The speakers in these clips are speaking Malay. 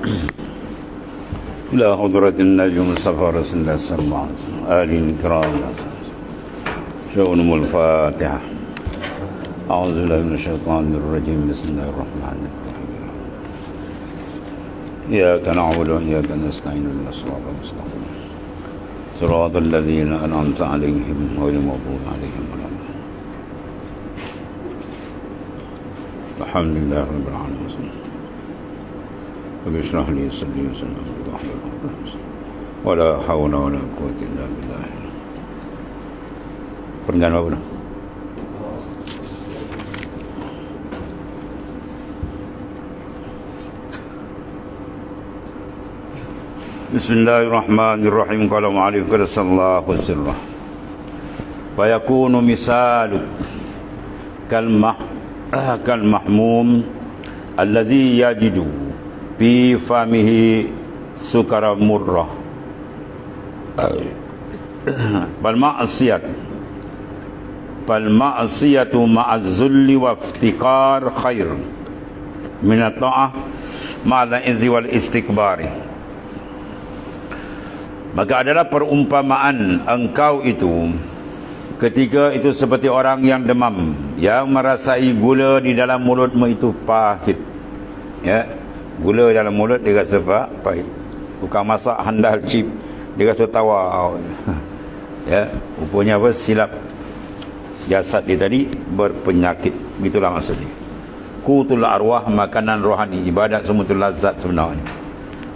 إلى حضرة النبي مصطفى رسول الله صلى الله عليه وسلم آله الكرام شؤونهم الفاتحة. أعوذ بالله من الشيطان الرجيم. بسم الله الرحمن الرحيم. إياك نعبد وإياك نستعين اهدنا الصراط المستقيم صراط الذين أنعمت عليهم غير المغضوب عليهم ولا الضالين. الحمد لله رب العالمين. رب اشرح لي صدري ويسر لي أمري واحلل عقدة من لساني ولا حول ولا قوة إلا بالله. Perenggan apa dah? Bismillahirrahmanirrahim. Qala mu'allif qad sallallahu sirrah fa yakunu misaluk kal mahmum alladhi yajidu fi famihi sukara murrah bal ma'siyatu ma'az-zulli wa iftikar khair min at-ta'ah ma'al izzi wal istikbari. Maka adalah perumpamaan engkau itu ketika itu seperti orang yang demam, yang merasai gula di dalam mulutmu itu pahit. Ya, gula dalam mulut dia rasa pahit. Bukan masak handal chip, dia rasa tawar. Ya, rupanya apa? Silap jasad dia tadi berpenyakit. Itulah maksudnya. Qutul arwah, makanan rohani, ibadat semua itu lazat sebenarnya.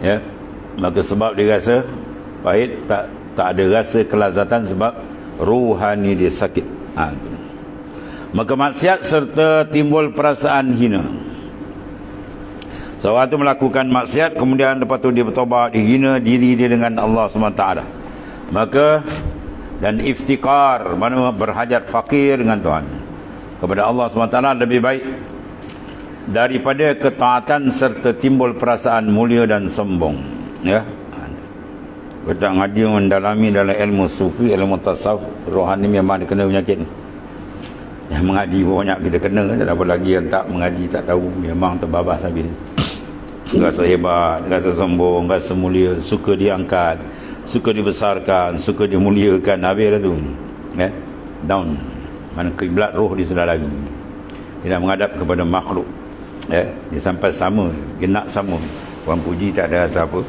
Ya, maka sebab dia rasa pahit, tak ada rasa kelazatan sebab ruhani dia sakit. Maka maksiat serta timbul perasaan hina. Seorang itu melakukan maksiat, kemudian lepas tu dia bertaubat, dia hina diri dia dengan Allah SWT. Maka dan iftikar, mana berhajat fakir dengan Tuhan kepada Allah SWT lebih baik daripada ketaatan serta timbul perasaan mulia dan sombong. Ya, kita ngaji mendalami dalam ilmu sufi, ilmu tasawuf, rohani memang dia kena penyakit. Yang mengaji banyak kita kena, apa lagi yang tak mengaji tak tahu, memang terbabas habis. Rasa hebat, rasa sombong, rasa mulia, suka diangkat, suka dibesarkan, suka dimuliakan, habis dah tu. Down. Mana kiblat roh dia sudah lagi. Dia nak menghadap kepada makhluk. Dia sampai sama, genak sama. Orang puji tak ada rasa apa,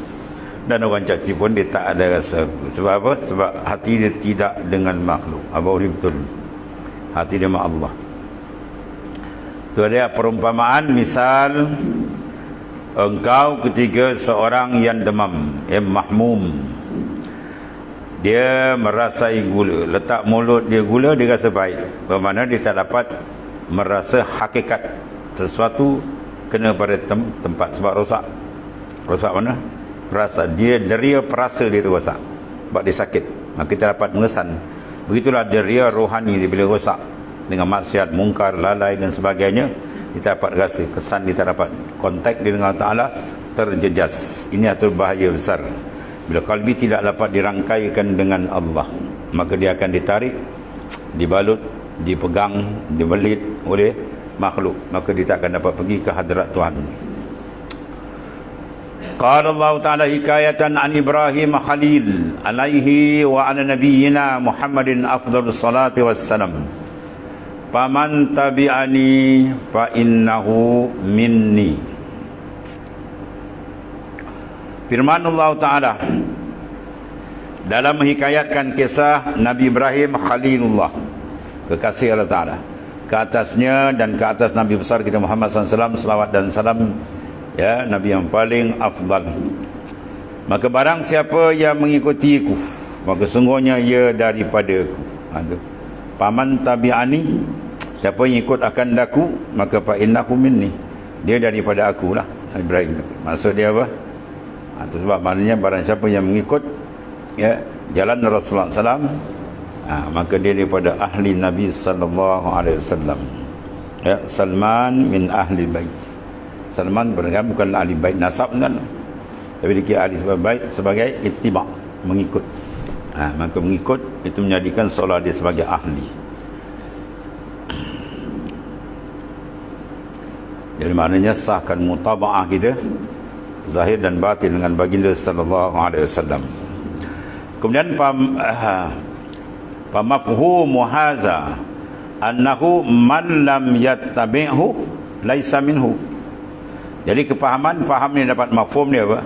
dan orang caci pun dia tak ada rasa. Sebab apa? Sebab hati dia tidak dengan makhluk. Abang dia betul, hati dia dengan Allah. Itu ada perumpamaan. Misal engkau ketika seorang yang demam, yang mahmum, dia merasai gula, letak mulut dia gula, dia rasa baik. Bermakna dia tak dapat merasa hakikat sesuatu kena pada tempat. Sebab rosak. Rosak mana? Perasa dia, deria perasa dia tu rosak sebab dia sakit. Maka kita dapat mengesan. Begitulah deria rohani dia bila rosak dengan maksiat, mungkar, lalai dan sebagainya. Kita dapat rasa kesan, dia tak dapat kontak dia dengan Allah Ta'ala, terjejas. Ini adalah bahaya besar. Bila kalbi tidak dapat dirangkaikan dengan Allah, maka dia akan ditarik, dibalut, dipegang, dibelit oleh makhluk. Maka dia tak akan dapat pergi ke hadrat Tuhan. Qala Allah Ta'ala hikayatan an Ibrahim Khalil alaihi wa ala nabiyyina Muhammadin afdhalus salati wassalam. Faman tabi'ani fa innahu minni. Firman Allah Ta'ala dalam menghikayatkan kisah Nabi Ibrahim Khalilullah, kekasih Allah Ta'ala, ke atasnya dan ke atas Nabi besar kita Muhammad SAW, selawat dan salam, ya, Nabi yang paling afdal. Maka barang siapa yang mengikutiku, maka sungguhnya ia daripada aku. Paman tabi'ani, siapa yang ikut akan daku, maka fa innahu minni, dia daripada aku lah. Ibrahim kata. Maksud dia apa? Itu sebab maknanya barang siapa yang mengikut, ya, jalan Rasulullah SAW, maka dia daripada ahli Nabi SAW. Ya, Salman min ahli bait. Salman beragam bukan ahli bait nasab kan, tapi dikira ahli sebagai ittiba, mengikut. Maka mengikut itu menjadikan seolah dia sebagai ahli. Jadi maknanya sahkan mutaba'ah kita zahir dan batin dengan baginda sallallahu alaihi wasallam. Kemudian pamafhumu hadza annahu man lam yattabi'hu laisa minhu. Jadi faham ni dapat mafhum dia apa?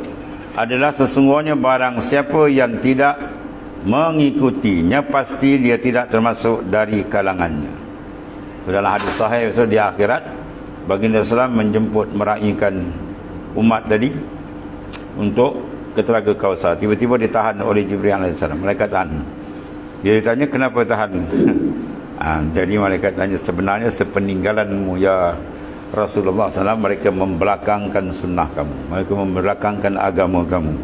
Adalah sesungguhnya barang siapa yang tidak mengikutinya pasti dia tidak termasuk dari kalangannya. Dalam hadis sahih di akhirat baginda Islam menjemput meraihkan umat tadi untuk ke Telaga Kausar. Tiba-tiba ditahan oleh Jibril alaihissalam. Malaikat tahan. Dia ditanya kenapa tahan? Jadi malaikat tanya, sebenarnya sepeninggalanmu ya Rasulullah SAW, mereka membelakangkan sunnah kamu, mereka membelakangkan agama kamu.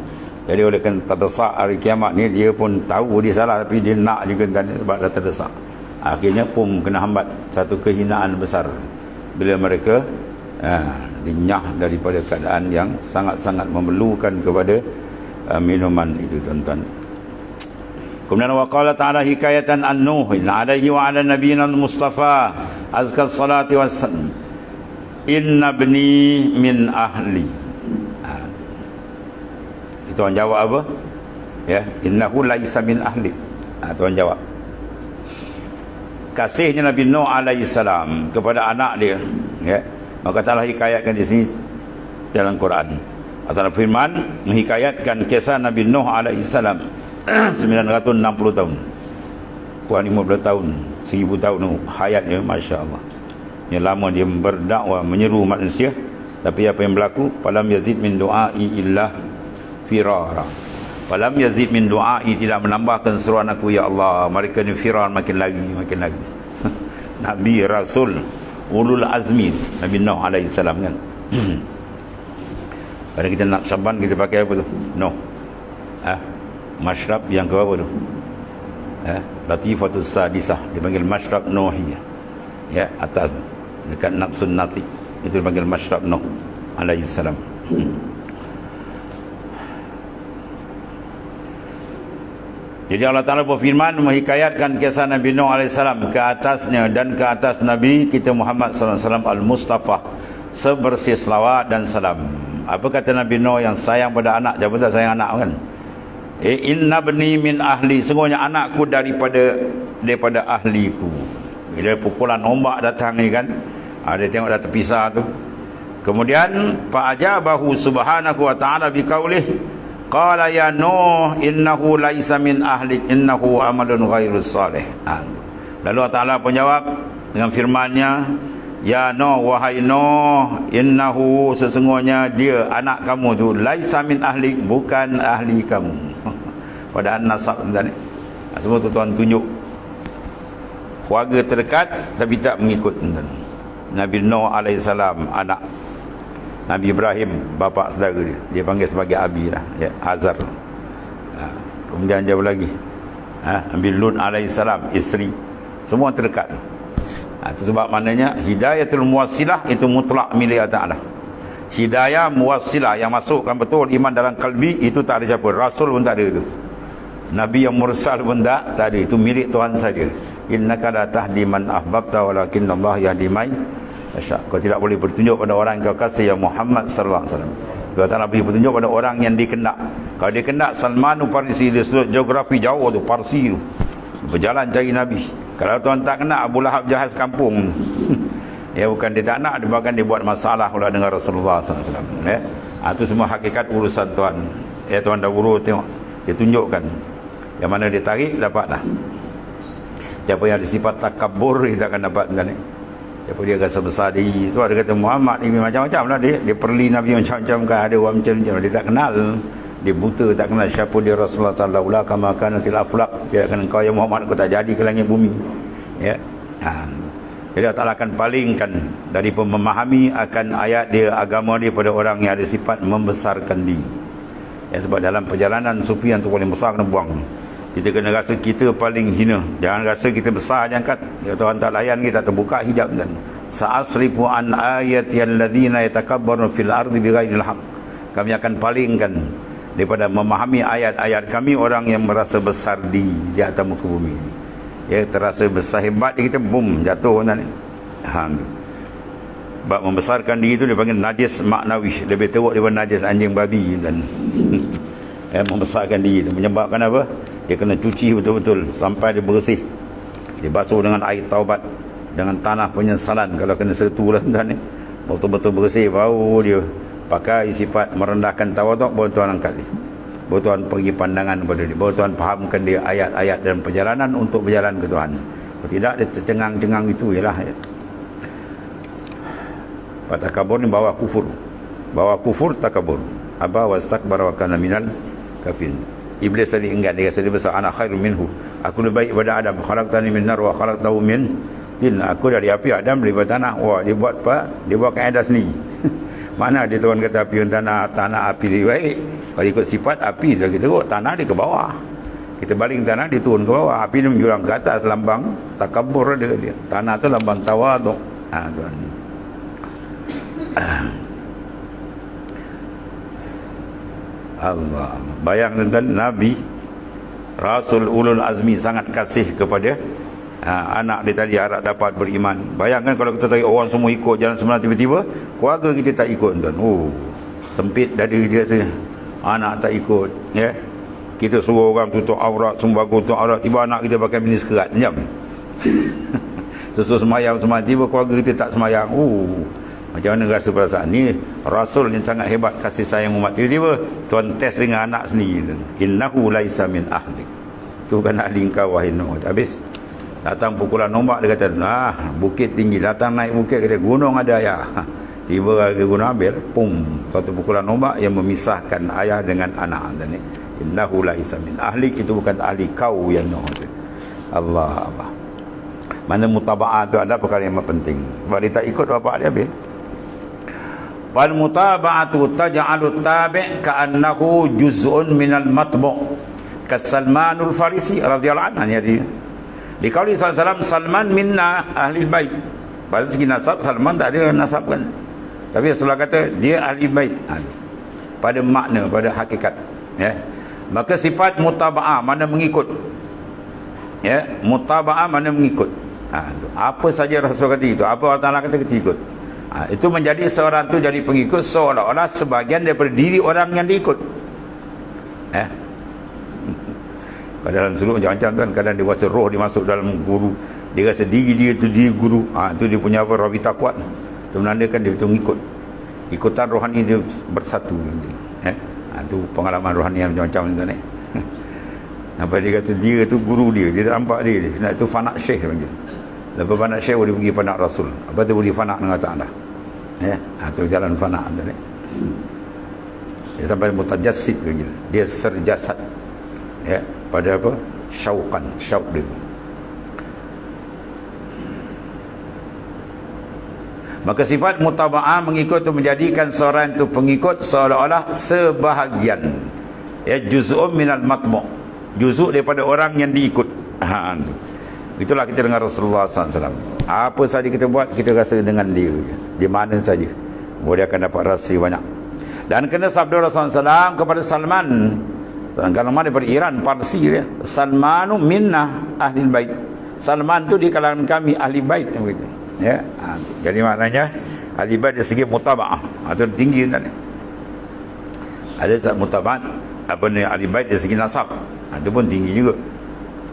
Jadi oleh kerana terdesak hari kiamat ni, dia pun tahu dia salah tapi dia nak juga tanya sebab dah terdesak. Akhirnya pun kena hambat satu kehinaan besar bila mereka dinyah daripada keadaan yang sangat-sangat memerlukan kepada minuman itu, tuan-tuan. Kemudian waqala ta'ala hikayatan an Nuhin alaihi wa ala nabiyina al-Mustafa azka salati wassalam, inna bni min ahli. Itu orang jawab apa? Ya, innahu laisa min ahli. Itu orang jawab. Kasihnya Nabi Nuh alaihi salam kepada anak dia, ya. Maka Allah hikayatkan di sini dalam Quran. Allah firman menghikayatkan kisah Nabi Nuh alaihi salam 960 tahun. Kurang 50 tahun, 1000 tahun hayatnya, masya-Allah. Yang lama dia berdakwah menyeru manusia, tapi apa yang berlaku? Falam yazid min du'ai illa firara. Falam yazid min du'ai, tidak menambahkan seruan aku ya Allah, mereka ni firar, makin lagi. Nabi Rasul ulul azmi Nabi Nuh alaihi salam kan. Kalau kita nak syaban kita pakai apa tu? Nuh. Mashrab yang ke berapa tu? Latifatus sadisah dipanggil mashrab Nuhiyah. Ya, atas dekat nafsun natik itu dipanggil mashrab Nuh alaihi salam. Jadi Allah Ta'ala berfirman menghikayatkan kisah Nabi Nuh AS ke atasnya dan ke atas Nabi kita Muhammad SAW Al-Mustafa sebersih selawat dan salam. Apa kata Nabi Nuh yang sayang pada anak? Siapa tak sayang anak kan? Inna bni min ahli, sungguhnya anakku daripada ahliku. Bila pukulan ombak datang ni kan, dia tengok dah terpisah tu. Kemudian fa'ajabahu subhanahu wa ta'ala biqaulih qala ya Nuh innahu laisa min ahli innahu amalun ghairus salih. Lalu Allah Ta'ala pun jawab dengan firman-Nya, ya Nuh, wahai Nuh, innahu, sesungguhnya dia anak kamu tu laisa min ahli, bukan ahli kamu. Padahal nasab tadi semua tuan tunjuk keluarga terdekat tapi tak mengikut. Nabi Nuh alaihissalam anak Nabi Ibrahim, bapa saudara dia panggil sebagai abi lah, ya, Azar. Kemudian jauh lagi Nabi Lut alaihissalam isteri, semua terdekat. Itu sebab maknanya hidayatul muwassilah itu mutlak milik Allah Ta'ala. Hidayah muwassilah yang masukkan betul iman dalam kalbi, itu tak ada siapa, Rasul pun tak ada itu, Nabi yang mursal pun tak ada, itu milik Tuhan saja. Innaka la tahdi man ahbabta walakinna Allah yahdi man yasha. Kau tidak boleh bertunjuk pada orang yang kau kasih, ya Muhammad sallallahu alaihi wasallam. Kau tak boleh bertunjuk pada orang yang dikendak. Kalau dikendak Salman Farisi di sudut geografi jauh tu, Parsi tu, berjalan cari Nabi. Kalau tuan tak kena, Abu Lahab jahat kampung. Ya, bukan dia tak nak, dia bahkan dia buat masalah pula dengan Rasulullah SAW. Ya, itu semua hakikat urusan Tuhan. Ya, Tuhan dahulu tengok, dia tunjukkan yang mana dia tarik, dapatlah. Siapa yang ada sifat takabur, dia tak akan dapat kan. Siapa dia rasa besar diri, tu ada kata Muhammad ni macam-macam lah, dia perli Nabi macam-macam kan, ada orang macam-macam, dia tak kenal, dia buta, tak kenal siapa dia Rasulullah sallallahu alaihi wasallam, kama kanatil aflaq, dia akan kau ya Muhammad, kau tak jadi ke langit bumi. Ya. Jadi Allah Ta'ala akan palingkan dari memahami akan ayat dia, agama dia pada orang yang ada sifat membesarkan diri. Ya, sebab dalam perjalanan sufi yang tu paling besar kena buang. Kita kena rasa kita paling hina, jangan rasa kita besar, jangan kat ya, Tuhan tak layan kita, terbuka hijab dan sa'asrifu an ayati alladzina yatakabbaruna fil ardi bighairil haqq. Kami akan palingkan daripada memahami ayat-ayat kami orang yang merasa besar di atas muka bumi. Ya, terasa besar hebat kita, boom, jatuh nanti. Bab membesarkan diri itu dipanggil najis maknawi, lebih teruk daripada najis anjing babi dan membesarkan diri itu menyebabkan apa? Dia kena cuci betul-betul sampai dia bersih, dibasuh dengan air taubat, dengan tanah penyesalan. Kalau kena sertu lah tuan ni, betul-betul bersih, baru dia pakai sifat merendahkan tawaduk, baru tuan angkat dia, baru tuan pergi pandangan kepada dia, baru tuan fahamkan dia ayat-ayat dan perjalanan untuk berjalan ke Tuhan. Tidak dia tercengang-cengang itu ialah ya. Takabur ni bawa kufur, takabur. Aba wastakbara wa kana minal kafirin. Iblis tadi enggan, dia kata dia besar, ana khairum minhu, aku lebih baik daripada Adam, khalaqtani min nar wa khalaqtahu min tin, aku dari api, Adam dari tanah. Wah, dia buat apa? Dia buat kaedah sendiri. Mana dia Tuhan kata api dan tanah api lebih baik. Kalau ikut sifat api dia teruk, tanah dia ke bawah. Kita baling tanah, dia turun ke bawah. Api dia menjulang ke atas, lambang takabur dia. Tanah tu lambang tawaduk. Tuan. Allah, bayang tentang Nabi Rasul Ulul Azmi sangat kasih kepada anak dia tadi harap dapat beriman. Bayangkan kalau kita tahu orang semua ikut jalan sebenar, tiba-tiba keluarga kita tak ikut tuan. Sempit dada kita rasa, anak tak ikut ya. Kita suruh orang tutup aurat, sembaga tutup aurat, tiba anak kita pakai bini sekerat, diam. Susu semayang tiba keluarga kita tak semayang. Macam mana rasa perasaan ni? Rasul yang sangat hebat kasih sayang umat, tiba-tiba tuan test dengan anak sendiri. Innahu laisa min ahlik, tu kan ahli kau wahai Nuh. Habis datang pukulan ombak, dia kata bukit tinggi, datang naik bukit, kata gunung ada ayah. Tiba ke gunung ambil, satu pukulan ombak yang memisahkan ayah dengan anak. Innahu laisa min ahlik, itu bukan ahli kau ya Nuh. Allah. Mana mutaba'ah tu ada perkara yang penting. Sebab dia tak ikut bapak dia habis. Wal mutaba'atu taj'alu tabi' ka'annahu juz'un minal matbu' ka Salmanul Farisi radhiyallahu anhu. Dia di kauli sallallahu Salman minna ahli bait. Pada segi nasab Salman tak ada nasab kan, tapi Rasulullah kata dia ahli bait. Pada makna, pada hakikat ya. Maka sifat mutaba'ah mana mengikut ya, mutaba'ah mana mengikut. Apa saja Rasul kata itu, apa Allah Ta'ala kata kita ikut. Itu menjadi seorang tu jadi pengikut seolah-olah sebahagian daripada diri orang yang diikut. Kadang dalam suluk macam-macam kan, kadang dia rasa roh dia masuk dalam guru, dia rasa diri dia tu diri guru. Itu dia punya apa, rabita kuat. Itu menandakan dia betul ngikut. Ikutan rohani dia bersatu. Itu pengalaman rohani yang macam-macam tu ni. Nampak dia kata dia tu guru dia, dia tak nampak dia. Nak tu fanak syekh panggil. Lepas fanak syekh boleh pergi fanak Rasul. Lepas tu boleh fanak dengan Ta'ala. Itu jalan fanak tu ni. Dia sampai mutajassid panggil. Dia serjasad. Pada apa? Syauqan, syauq dia tu. Maka sifat mutaba'ah mengikut itu menjadikan seorang itu pengikut seolah-olah sebahagian. Juz'um minal matmu', juzuk daripada orang yang diikut. Itulah kita dengar Rasulullah SAW. Apa saja kita buat, kita rasa dengan dia, di mana saja, dia akan dapat rahsia banyak. Dan kena sabda Rasulullah SAW kepada Salman. Salman daripada Iran, Parsi dia. Salmanu minna ahli bait. Salman tu di kalangan kami ahli bait begitu. Jadi maknanya ahli bait dari segi mutaba'ah atau tinggi tadi. Ada tak mutaba'ah apa ni ahli bait dari segi nasab, itu pun tinggi juga.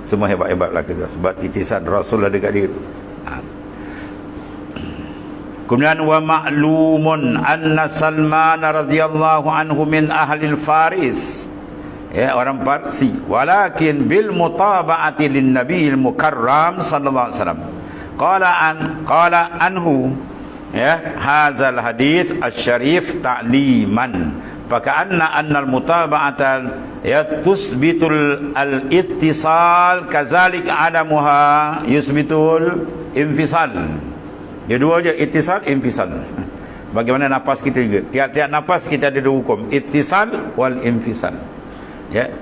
Semua hebat-hebatlah kita sebab titisan Rasul ada dekat dia tu. Kemudian wa ma'lumun anna Salman radhiyallahu anhu min ahli Faris, orang Parsi, walakin bil mutaba'ati lin nabiyil mukarram sallallahu alaihi wasallam. Qala anhu hadzal hadis asy-syarif ta'liman faka'anna annal mutaba'ata tusbitul al-ittisal kadzalik adamuha yusbitul infisal. Dia dua je, ittisal, infisal. Bagaimana nafas kita juga, tiap-tiap nafas kita ada dua hukum, ittisal wal infisal.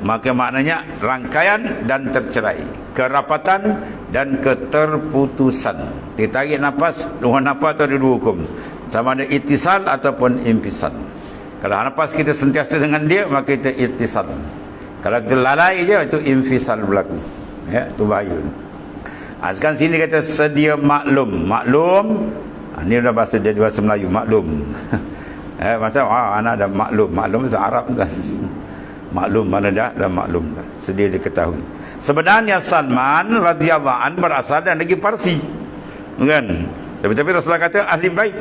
Maka maknanya rangkaian dan tercerai, kerapatan dan keterputusan. Kita tarik nafas, dua nafas tu ada dua hukum, sama ada ittisal ataupun infisal. Kalau nafas kita sentiasa dengan dia, maka kita ittisal. Kalau kita lalai je, itu infisal berlaku. Itu bahaya. Sekarang sini kata sedia maklum. Maklum Ini dah bahasa jadi bahasa Melayu, maklum. Macam anak dah maklum bahasa Arab kan. Maklum mana dah maklum dah. Sedia diketahui. Sebenarnya Salman radhiyallahu an berasal dari negeri Parsi. Kan? Tapi Rasulullah kata ahli bait.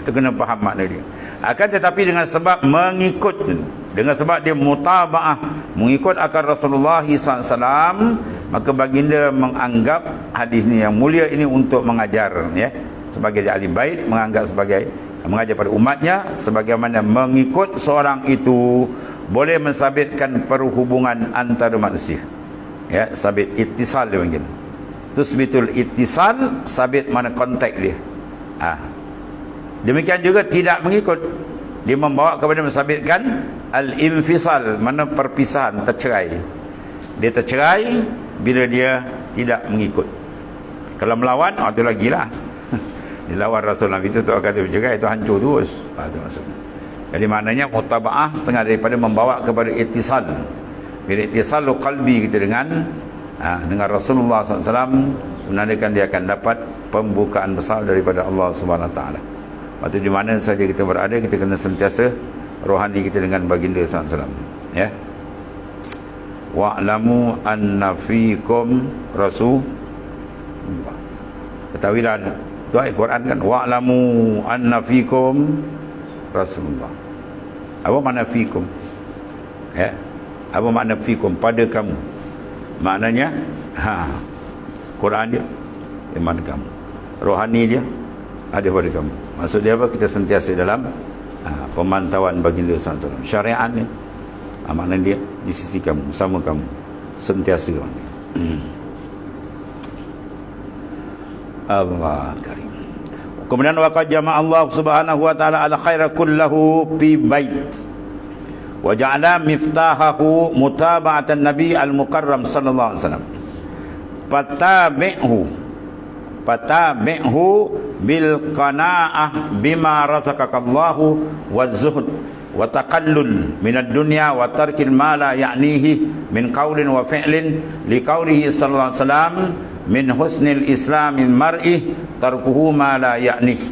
Itu kena faham makna dia. Akan tetapi dengan sebab mengikut, dengan sebab dia mutabaah, mengikut akan Rasulullah SAW, maka baginda menganggap hadis ni yang mulia ini untuk mengajar, ya, sebagai ahli bait, menganggap sebagai mengajar pada umatnya, sebagaimana mengikut seorang itu boleh mensabitkan perhubungan antara manusia. Ya, sabit ittisal dia panggil. Tusbitul ittisal, sabit mana kontak dia. Demikian juga tidak mengikut, dia membawa kepada mensabitkan al-infisal, mana perpisahan, tercerai. Dia tercerai bila dia tidak mengikut. Kalau melawan, itu lagi lah. Dia lawan Rasulullah itu tu kata bercerai, itu hancur terus. Itu maksudnya. Jadi maknanya mutabaah setengah daripada membawa kepada ittisal. Bila ittisalu qalbi kita dengan Rasulullah SAW, menandakan dia akan dapat pembukaan besar daripada Allah Subhanahu Wa Taala. Waktu di mana saja kita berada, kita kena sentiasa rohani kita dengan baginda SAW. Ya. Wa'lamu anna fikum Rasulullah. Ketahuilah, itu ayat Quran kan. Wa'lamu anna fikum Rasulullah. Apa makna fikum? Ya. Apa makna fikum? Pada kamu. Maknanya Quran dia iman kamu, rohani dia ada pada kamu. Maksud dia apa? Kita sentiasa dalam pemantauan baginda SAW. Syariatnya maknanya dia di sisi kamu, bersama kamu, sentiasa kamu. Allah karim. Kemudian waqad jama'a Allah Subhanahu wa taala al khaira kullahu fi bait wa ja'ala miftahahu mutaba'atan nabi al mukarram sallallahu alaihi wasallam. Fatabi'hu bil qana'ah bima razaqakallahu waz-zuhd wa taqallul minad dunya wa tarkil ma la ya'nihi min qaulin wa fi'lin liqaulihi sallallahu alaihi wasallam min husnil islamil mar'i tarkuhu ma la ya'nihi.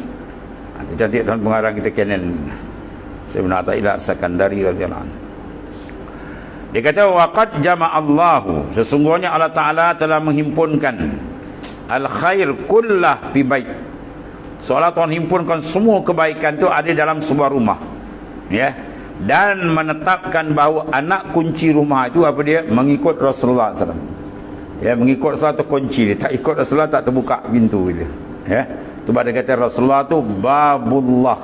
Itu cantik tuan pengarang kita Kenan Sayyidina Athaillah Sakandari radhiyallahu anhu. Dia kata waqad jama'allahu, sesungguhnya Allah Ta'ala telah menghimpunkan al-khair kullah fi bait. Seolah Tuhan himpunkan semua kebaikan itu ada dalam sebuah rumah. Ya. Dan menetapkan bahawa anak kunci rumah itu apa dia? Mengikut Rasulullah SAW. Ya, mengikut Rasulullah itu kunci dia. Tak ikut Rasulullah tak terbuka pintu dia. Ya. Sebab dia kata Rasulullah itu babullah.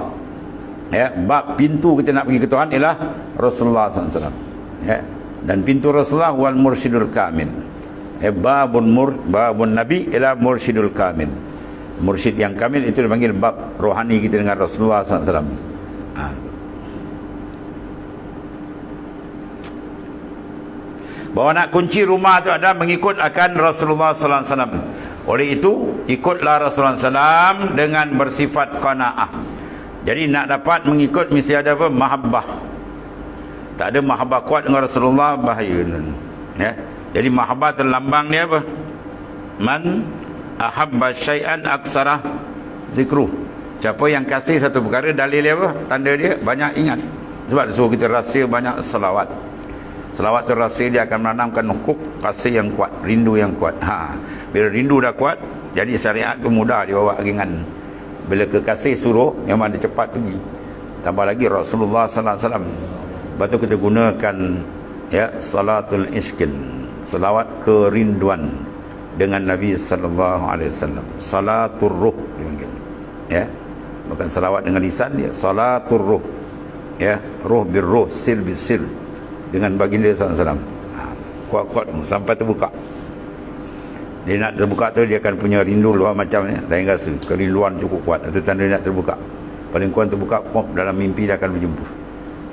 Ya, bab pintu kita nak pergi ke Tuhan ialah Rasulullah SAW. Ya. Dan pintu Rasulullah wal mursyidul kamil. Babun Nabi ialah mursyidul kamil. Mursyid yang kamil itu dipanggil bab rohani kita dengan Rasulullah SAW. Bahawa nak kunci rumah itu adalah mengikut akan Rasulullah SAW. Oleh itu ikutlah Rasulullah SAW dengan bersifat qanaah. Jadi nak dapat mengikut mesti ada apa? Mahabbah. Tak ada mahabbah kuat dengan Rasulullah, bahaya. Ya. Jadi mahabbah terlambang dia apa? Man ahabba syai'an aksarah zikruh. Siapa yang kasih satu perkara, dalil dia apa? Tanda dia banyak ingat. Sebab suruh kita rasa banyak selawat. Selawat tu rasa dia akan menanamkan hukuk kasih yang kuat, rindu yang kuat. Bila rindu dah kuat, jadi syariat tu mudah dibawa ringan. Bila kekasih suruh, memang dia cepat pergi. Tambah lagi Rasulullah sallallahu alaihi wasallam. Lepas tu kita gunakan ya salatul iskin, selawat kerinduan dengan Nabi sallallahu alaihi wasallam. Salatul ruh dipanggil. Ya. Bukan selawat dengan lisan dia, salatul ruh. Ya, ruh bir ruh, sil bis sil, dengan baginda sallallahu alaihi wasallam. Kuat-kuat sampai terbuka. Dia nak terbuka tu dia akan punya rindu luar macam ni, lain rasa. Kerinduan cukup kuat. Itu tanda dia nak terbuka. Paling kurang terbuka, pop, dalam mimpi dia akan berjumpa.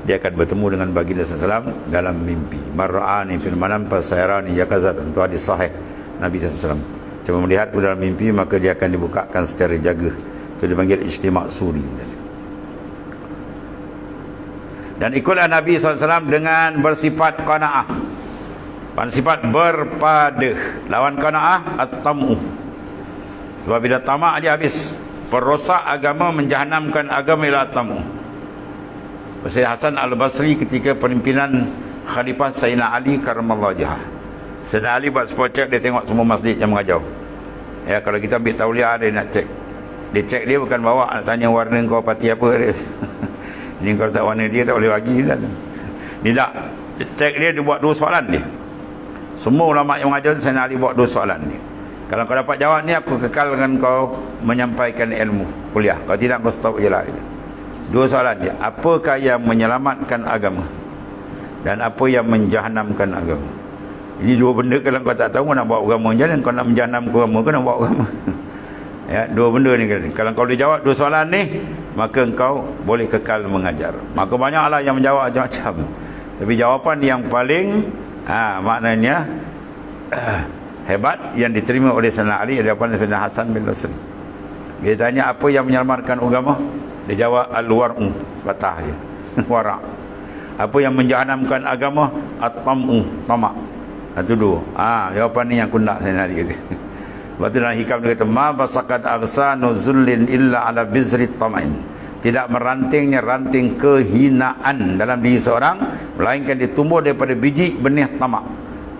Dia akan bertemu dengan baginda sallallahu alaihi wasallam dalam mimpi. Mar'ani fil manam fasairani yakazat. Itu hadis sahih Nabi sallallahu alaihi wasallam. Cuma melihat dalam mimpi maka dia akan dibukakan secara jaga. Itu dipanggil ijtima' suri. Dan ikutlah Nabi SAW dengan bersifat qanaah. Bersifat berpada. Lawan qanaah at-tam'u. Sebab bila tamak dia habis. perosak agama, menjahanamkan agama ila tamu. Pasal Hasan Al-Basri ketika pimpinan Khalifah Sayyidina Ali karamallahu wajhah. Sayyidina Ali buat spot check, dia tengok semua masjid yang mengajau. Ya, kalau kita ambil tauliah dia nak cek. Dia cek dia bukan bawa nak tanya warna kau parti apa dia. Ni kalau tak warna dia tak boleh bagi kan. Dia tak. Dia cek dia buat 2 soalan dia. Semua ulama yang mengajar Sayyidina Ali buat 2 soalan dia. Kalau kau dapat jawab ni, aku kekal dengan kau menyampaikan ilmu kuliah. Kalau tidak, kau stop je lah. 2 soalan dia. Apakah yang menyelamatkan agama? Dan apa yang menjahanamkan agama? Ini 2 benda kalau kau tak tahu, kau nak bawa agama macam mana? Kau nak menjahanamkan agama, kau nak bawa agama. Ya, 2 benda ni. Kalau kau boleh jawab 2 soalan ni, maka engkau boleh kekal mengajar. Maka banyaklah yang menjawab macam-macam. Tapi jawapan yang paling maknanya hebat yang diterima oleh Sayyidina Ali adalah Sayyidina Hasan bin Basri. Dia tanya apa yang menyelamatkan agama? Dia jawab al-war'u, patah je. Wara'. Apa yang menjahanamkan agama? At-tam'u, tamak. Itu 2. Jawapan ni yang aku nak Sayyidina Ali kata. Lepas tu dalam hikam dia kata, ma basakat aghsanu zullin illa ala bizri tam'in. Tidak merantingnya ranting kehinaan dalam diri seorang, melainkan dia tumbuh daripada biji benih tamak.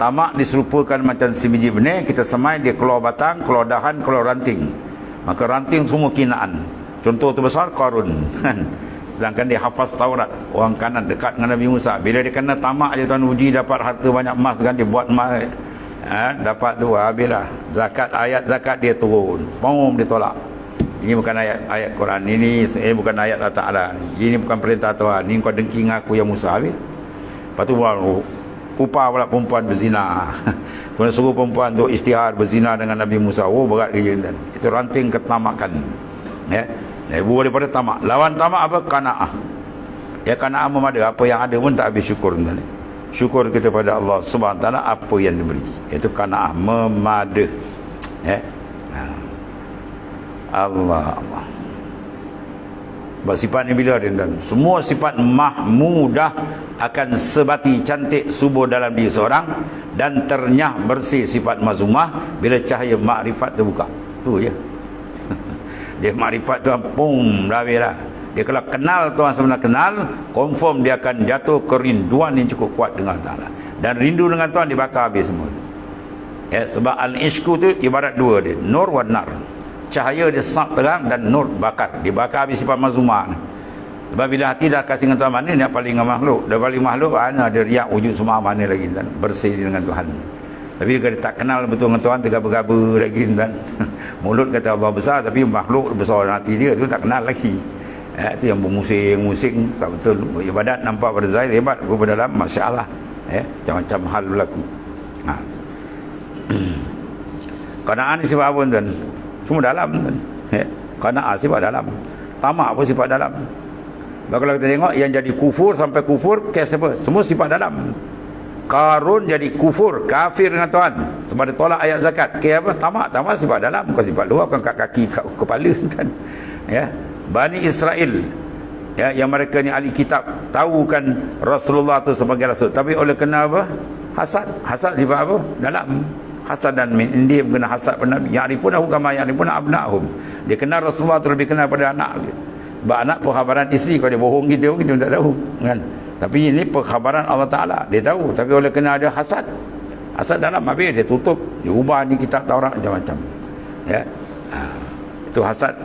Tamak diserupakan macam si biji benih, kita semai dia keluar batang, keluar dahan, keluar ranting. Maka ranting semua kinaan. Contoh terbesar Qarun. Sedangkan dia hafaz Taurat, orang kanan dekat dengan Nabi Musa. Bila dia kena tamak je tuan uji, dapat harta banyak emas kan, dia buat emas. Dapat tu habislah. Zakat, ayat zakat dia turun. Dia tolak. Ini bukan ayat Quran. Ini bukan ayat Allah Ta'ala. Ini bukan perintah Tuhan. Ini kau dengki dengan aku yang Musa. Habis. Lepas tu upah pula perempuan berzina. Kena suruh perempuan untuk istihar berzina dengan Nabi Musa. Berat kerja. Itu ranting ketamakan. Ya. Ibu daripada tamak. Lawan tamak apa? Kana'ah. Ya, kana'ah memada. Apa yang ada pun tak habis syukur. Syukur kita pada Allah Subhanahu Wa Ta'ala apa yang diberi. Itu kana'ah memada. Ya. Allah. Sifat ni bila dia tuan? Semua sifat mahmudah akan sebati cantik subur dalam diri seorang dan ternyah bersih sifat mazumah bila cahaya makrifat terbuka. Tu je. Dia makrifat tu pum dah habislah. Dia kalau kenal Tuhan sebenar kenal, confirm dia akan jatuh kerinduan yang cukup kuat dengan Allah. Dan rindu dengan Tuhan dibakar habis semua. Ya, sebab al-ishku tu ibarat 2 dia, nur wa nar. Cahaya dia sangat terang dan nur bakar. Dibakar habis sifat mazumah. Sebab bila hati dah kasih dengan Tuhan, mana ni paling dengan makhluk? Dah paling makhluk, mana ada riak wujud semua mana lagi dan bersih dengan Tuhan. Tapi kalau dia tak kenal betul dengan Tuhan, tergaba-gaba lagi dan mulut kata Allah besar, tapi makhluk besar dalam hati dia tu tak kenal lagi. Itu yang bermusing-musing tak betul. Ibadat nampak pada zahir hebat, pada dalam masya-Allah. Macam-macam hal berlaku. Qanaah ni sifat apa tuan? Semua dalam tuan. Qanaah sifat dalam. Tamak pun sifat dalam. Kalau kita tengok yang jadi kufur sampai kufur, kes apa? Semua sifat dalam. Qarun jadi kufur, kafir dengan Tuhan sebab dia tolak ayat zakat. Apa? Tamak sifat dalam, bukan sifat luar, bukan kat kaki, kat kepala kan. Ya. Bani Israel, ya, yang mereka ni ahli kitab, tahu kan Rasulullah tu sebagai rasul, tapi oleh kena apa? Hasad sifat apa? Dalam. Hasad dan min indihim, kena hasad pada Nabi. Ya'rifunahu kama ya'rifuna abna'ahum. Dia kenal Rasulullah tu lebih kenal pada anak dia. Sebab anak perkhabaran isteri, kalau dia bohong kita tak tahu kan. Tapi ini perkhabaran Allah Ta'ala, dia tahu. Tapi oleh kena ada hasad dalam, habis dia tutup, dia ubah ni kitab Taurat macam-macam. Ya. Itu hasad.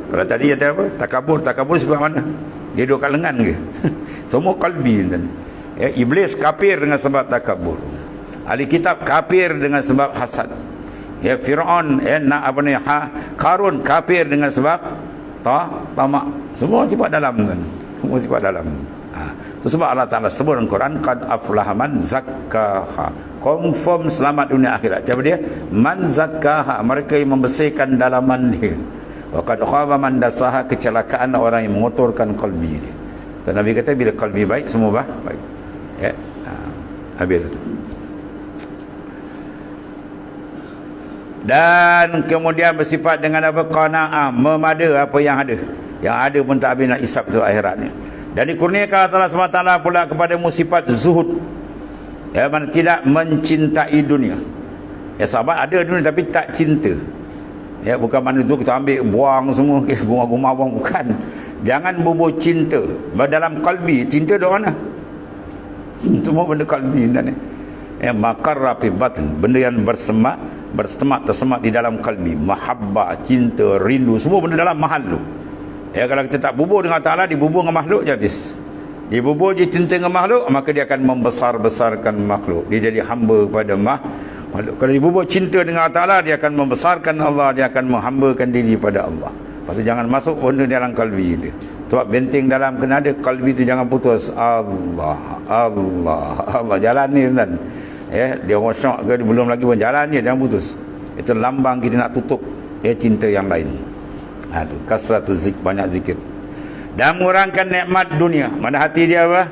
Kalau tadi ada apa? Takabur sebab mana? Dia duduk kat lengan ke? Semua kalbi kan. Ya, iblis kafir dengan sebab takabur. Ahli kitab kafir dengan sebab hasad. Ya, Fir'aun Qarun kafir dengan sebab tamak. Semua sifat dalam kan. Semua sifat dalam. Itu sebab Allah Ta'ala sebut dalam Quran, qad aflaha man zakkaha. Confirm selamat dunia akhirat. Siapa dia? Man zakkaha, mereka yang membersihkan dalaman dia. Wa qad khaba man dasaha, kecelakaan orang yang mengotorkan kalbi dia. Dan Nabi kata bila kalbi baik, semua baik. Ya. Habis itu. Dan kemudian bersifat dengan apa? Qanaah, memada apa yang ada. Yang ada pun tak habis nak isap tu akhiratnya. Dan dikurniakan Allah SWT pula kepada sifat zuhud, ya, mana tidak mencintai dunia. Ya, sahabat ada dunia tapi tak cinta. Ya, bukan mana tu kita ambil buang semua, gumah-gumah buang, bukan. Jangan bubur cinta dalam kalbi. Cinta di mana? Semua benda kalbi ni. Ya, makarra fi batin, benda yang tersemak di dalam kalbi. Mahabbah, cinta, rindu, semua benda dalam mahal tu. Ya, kalau kita tak bubur dengan Ta'ala, dibubur dengan makhluk je habis. Dibubur je cinta dengan makhluk, maka dia akan membesar-besarkan makhluk. Dia jadi hamba kepada makhluk. Kalau dibubur cinta dengan Ta'ala, dia akan membesarkan Allah, dia akan menghambakan diri pada Allah. Lepas tu jangan masuk benda dalam kalbi itu. Sebab benteng dalam kena ada, kalbi itu jangan putus. Allah, Allah, Allah. Jalan ni kan. Ya, dia orang syok ke, belum lagi pun jalan ni, jangan putus. Itu lambang kita nak tutup cinta yang lain. Tu kasratu banyak zikir. Dan mengurangkan nikmat dunia. Mana hati dia apa?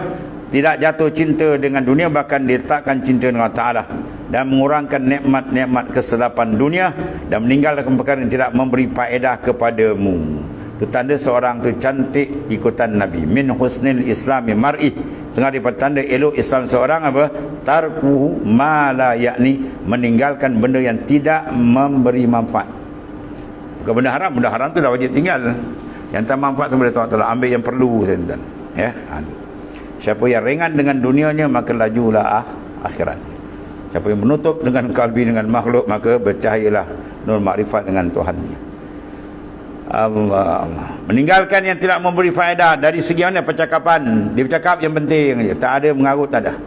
Tidak jatuh cinta dengan dunia, bahkan diletakkan cinta dengan Ta'ala. Dan mengurangkan nikmat-nikmat kesedapan dunia, dan meninggalkan perkara yang tidak memberi faedah kepadamu. Itu tanda seorang tu cantik ikutan Nabi. Min husnil islami mar'i. Sengaja tanda elok Islam seorang apa? Tarkuhu ma la yakni, meninggalkan benda yang tidak memberi manfaat. Bukan benda haram tu dah wajib tinggal. Yang tak manfaat tu boleh Tuhan ambil yang perlu saja. Ya. Siapa yang ringan dengan dunianya, maka lajulah akhirat. Siapa yang menutup dengan kalbi dengan makhluk, maka bercahayalah nur makrifat dengan Tuhannya. Allah. Meninggalkan yang tidak memberi faedah dari segi mana percakapan. Dia bercakap yang penting je, tak ada mengarut, tak ada.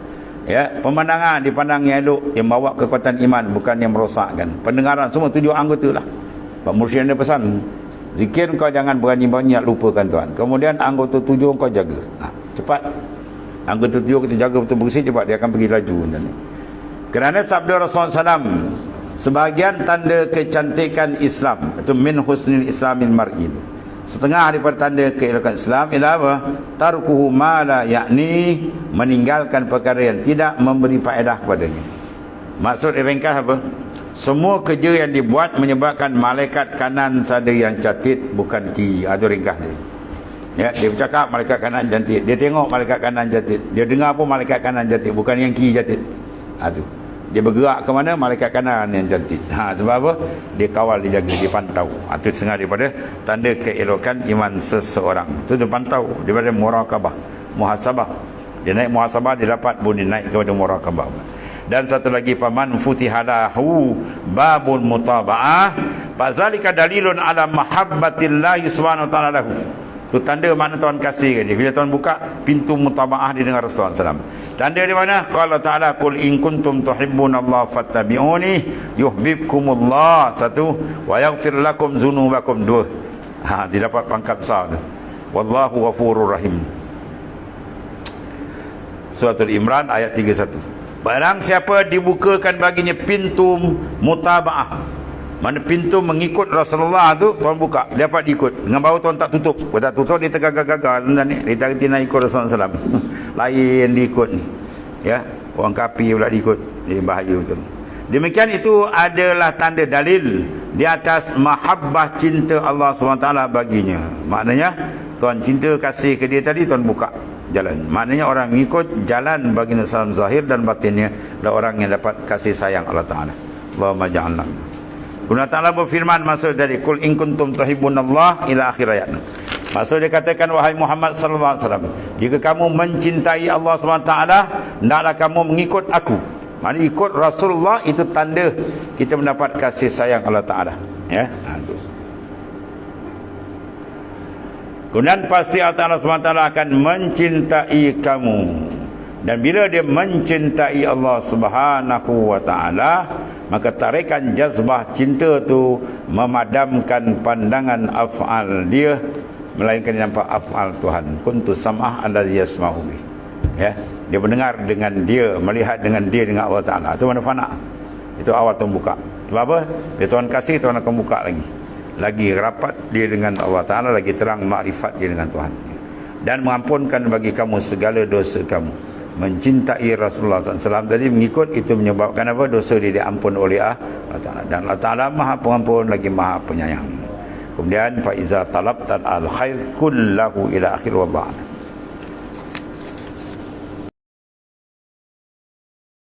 Ya, pemandangan dipandang yang elok, yang bawa kekuatan iman, bukan yang merosakkan. Pendengaran semua 7 anggota lah. Pak Mursyid ada pesan, zikir kau jangan berani banyak lupakan Tuhan. Kemudian anggota 7 kau jaga. Cepat. Anggota 7 kita jaga betul bersih, cepat dia akan pergi laju. Kerana sabda Rasulullah SAW, sebahagian tanda kecantikan Islam itu min husnil islamil mar'i, setengah daripada tanda keelokan Islam ialah apa? Tarkuhu ma la yakni, meninggalkan perkara yang tidak memberi faedah kepadanya. Maksud ringkas apa? Semua kerja yang dibuat menyebabkan malaikat kanan saja yang catit, bukan kiri. Itu ringkas dia. Ya, dia bercakap malaikat kanan catit, dia tengok malaikat kanan catit, dia dengar pun malaikat kanan catit, bukan yang kiri catit. Tu. Dia bergerak ke mana, malaikat kanan yang cantik. Sebab apa? Dia kawal, dia jaga, dia pantau. Itu setengah daripada tanda keelokan iman seseorang. Itu dia pantau daripada muraqabah, muhasabah. Dia naik muhasabah, dia dapat pun dia naik kepada muraqabah. Dan satu lagi, paman futihalahu babun mutaba'ah fazalika dalilun ala mahabbatillahi subhanahu wa ta'ala lahu. Itu tanda mana Tuhan kasih ke dia. Bila Tuhan buka pintu mutaba'ah dia dengan Rasulullah SAW. Tanda di mana? Qala ta'ala qul in kuntum tuhibbunallaha fattabi'uni yuhibbukumullah. 1, wa yaghfir lakum dzunubakum. 2. Dia dapat pangkat besar tu. Wallahu ghafurur rahim. Surah Al-Imran ayat 31. Barang siapa dibukakan baginya pintu mutaba'ah, mana pintu mengikut Rasulullah tu, Tuhan buka, dia dapat ikut. Dengan bawah Tuhan tak tutup. Kalau tak tutup, dia tergagal-gagal. Dia tak kerti nak ikut Rasulullah SAW. Lain diikut ni. Ya, orang kafir pula diikut. Dia bahaya betul. Demikian itu adalah tanda dalil di atas mahabbah cinta Allah SWT baginya. Maknanya, Tuhan cinta kasih ke dia tadi, Tuhan buka jalan. Maknanya orang mengikut jalan bagi Nabi zahir dan batinnya adalah orang yang dapat kasih sayang Allah Ta'ala. Allahumma ja'alna. Allah Ta'ala berfirman, maksud dari kul in kuntum tuhibbunallah ila akhir ayat. Maksud dia katakan, wahai Muhammad sallallahu alaihi wasallam, jika kamu mencintai Allah SWT, hendaklah kamu mengikut aku. Maksudnya ikut Rasulullah, itu tanda kita mendapat kasih sayang Allah Ta'ala. Ya. Kemudian pasti Allah Ta'ala SWT akan mencintai kamu. Dan bila dia mencintai Allah Subhanahu wa Ta'ala, maka tarikan jazbah cinta tu memadamkan pandangan af'al dia, melainkan nampak af'al Tuhan. Kuntu sam'ah alladhi yasma'u bih. Ya, dia mendengar dengan dia, melihat dengan dia, dengan Allah Ta'ala. Itu mana fana. Itu awal Tuhan buka. Sebab apa? Dia Tuhan kasih, Tuhan akan buka lagi. Lagi rapat dia dengan Allah Ta'ala, lagi terang makrifat dia dengan Tuhan. Dan mengampunkan bagi kamu segala dosa kamu. Mencintai Rasulullah SAW tadi, mengikut itu menyebabkan apa? Dosa dia diampun oleh Allah Ta'ala. Dan Allah Ta'ala maha pengampun lagi maha penyayang. Kemudian fa iza talabtal al khair kullahu ila akhir wa ba'd.